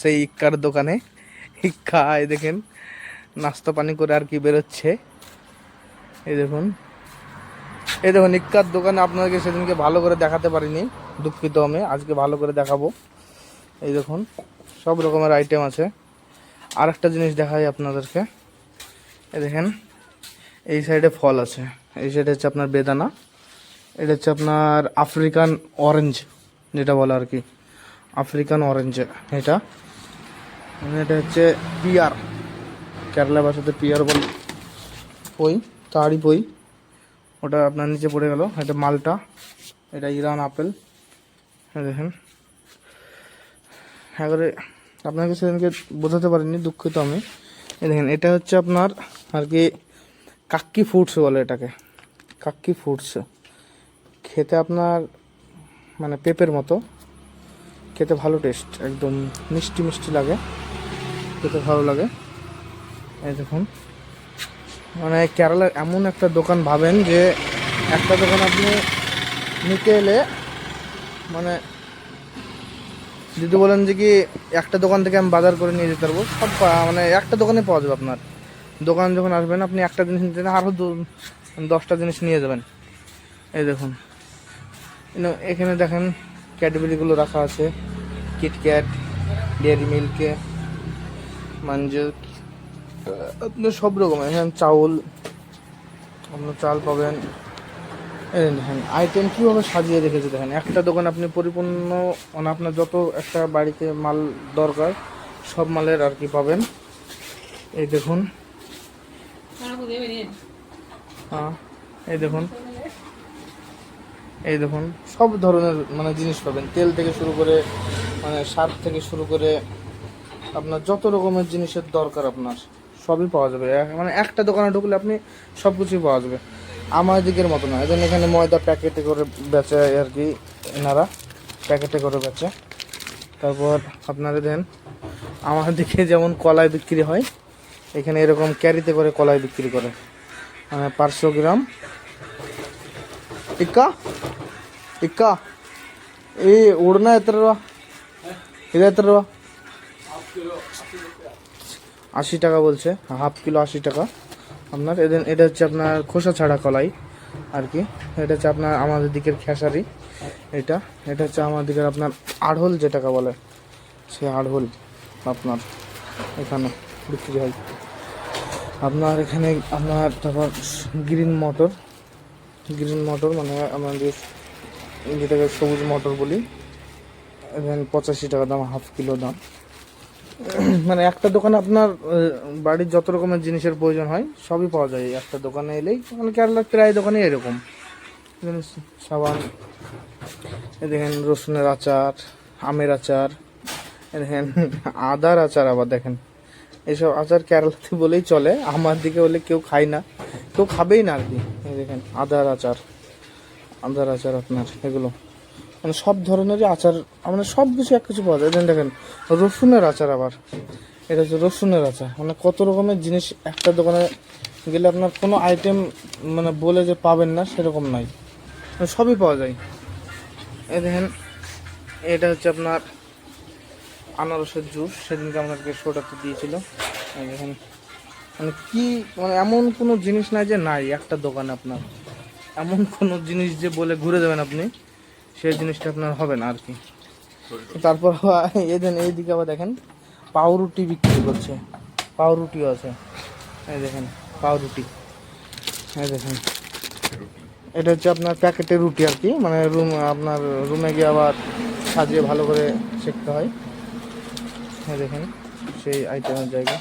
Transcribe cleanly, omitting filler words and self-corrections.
সেই ইক্কার দোকানে। ইক্কা এই দেখেন নাস্তা পানি করে আর কি বেরোচ্ছে। এই দেখুন ইক্কার দোকানে আপনাদেরকে সেদিনকে ভালো করে দেখাতে পারিনি, দুঃখিত আমি। আজকে ভালো করে দেখাবো। এই দেখুন সব রকমের আইটেম আছে। আর একটা জিনিস দেখাই আপনাদেরকে। এই দেখেন এই সাইডে ফল আছে, এই সাইডে হচ্ছে আপনার বেদানা, এটা হচ্ছে আপনার আফ্রিকান অরেঞ্জ যেটা বলে আর কি, আফ্রিকান অরেঞ্জ এটা। এটা হচ্ছে পিয়ার, কেরালা ভাষাতে পিয়ার বলে, পই, তারই পই। ওটা আপনার নিচে পড়ে গেল। এটা মালটা, এটা ইরান আপেল। দেখেন এবারে আপনাকে সেদিনকে বোঝাতে পারিনি, দুঃখিত আমি। এই দেখেন এটা হচ্ছে আপনার আর কি কাক্কি ফ্রুটস বলে এটাকে, কাক্কি ফ্রুটস। খেতে আপনার মানে পেঁপের মতো, খেতে ভালো টেস্ট, একদম মিষ্টি মিষ্টি লাগে, খেতে ভালো লাগে। এই দেখুন মানে কেরালার এমন একটা দোকান, ভাবেন যে একটা দোকান আপনি নিতে এলে মানে যদি বলেন যে কি একটা দোকান থেকে আমি বাজার করে নিয়ে যেতে পারবো, সব মানে একটা দোকানে পাওয়া যাবে। আপনার দোকান যখন আসবেন আপনি একটা জিনিস নিতে আরও 10টা জিনিস নিয়ে যাবেন। এই দেখুন এখানে দেখেন ক্যাডবেরিগুলো রাখা আছে, কিটক্যাট, ডেয়ারি মিল্কে, মাঞ্জেল, আপনার সব রকমের। এখানে চাউল, আপনার চাল পাবেন। এই দেখেন আইটেম কীভাবে সাজিয়ে রেখেছে দেখেন। একটা দোকান আপনি পরিপূর্ণ মানে আপনার যত একটা বাড়িতে মাল দরকার সব মালের আর কি পাবেন। এই দেখুন হ্যাঁ, এই দেখুন সব ধরনের মানে জিনিস পাবেন, তেল থেকে শুরু করে মানে সার থেকে শুরু করে আপনার যত রকমের জিনিসের দরকার আপনার সবই পাওয়া যাবে। মানে একটা দোকানে ঢুকলে আপনি সব কিছুই পাওয়া যাবে। আমার দিকের মতো না, এজন্য এখানে ময়দা প্যাকেটে করে বেচে আর কি, এনারা প্যাকেটে করে বেচে। তারপর আপনারা দেন আমার দিকে যেমন কলাই বিক্রি হয়, এখানে এরকম ক্যারিতে করে কলাই বিক্রি করে, মানে 500 গ্রাম। टिक्का टिक्का ये उड़ना एतर रहा, এটা এত রুপা 80 টাকা বলছে, হাফ কিলো 80 টাকা আপনার। এটা হচ্ছে আপনার খোসা ছাড়া কলাই আর কি। এটা হচ্ছে আপনার আমাদের দিকের খেসারি। এটা হচ্ছে আমাদের দিকের আপনার আড়হোল যেটাকে বলে, সে আড়হোল আপনার এখানে বিক্রি হয়। আপনার এখানে আপনার তারপর গ্রিন মটর মানে আমাদের যেটাকে সবুজ মটর বলি, এখানে 85 টাকা দাম, হাফ কিলো দাম। মানে একটা দোকানে আপনার বাড়ির যত রকমের জিনিসের প্রয়োজন হয় সবই পাওয়া যায় একটা দোকানে এলেই। মানে কেরালার প্রায় দোকানে এরকম সাবান, এ দেখেন রসুনের আচার, আমের আচার, এ দেখেন আদার আচার। আবার দেখেন এইসব আচার কেরালাতে বলেই চলে, আমার দিকে বলে কেউ খায় না, কেউ খাবেই না আর কি। এই দেখেন আদার আচার আপনার এগুলো মানে সব ধরনেরই আচার, মানে সব কিছু এক কিছু পাওয়া যায়। দেখেন রসুনের আচার, আবার এটা হচ্ছে রসুনের আচার। মানে কত রকমের জিনিস একটা দোকানে গেলে আপনার কোনো আইটেম মানে বলে যে পাবেন না সেরকম নয়, মানে সবই পাওয়া যায়। এই দেখেন এটা হচ্ছে আপনার আনারসের জুস, সেদিনকে আপনাদেরকে শোটাতে দিয়েছিল। এই দেখেন মানে কি মানে এমন কোনো জিনিস নাই যে নাই একটা দোকানে। আপনার এমন কোনো জিনিস যে বলে ঘুরে যাবেন আপনি সেই জিনিসটা আপনার হবে না আর কি। তারপর এইদিকে আবার দেখেন পাউরুটি বিক্রি করছে, পাউরুটিও আছে। এই দেখেন পাউরুটি, এই দেখেন এটা হচ্ছে আপনার প্যাকেটের রুটি আর কি, মানে আপনার রুমে গিয়ে আবার সাজিয়ে ভালো করে সেঁকতে হয়। এই দেখেন সেই আইটেমের জায়গা।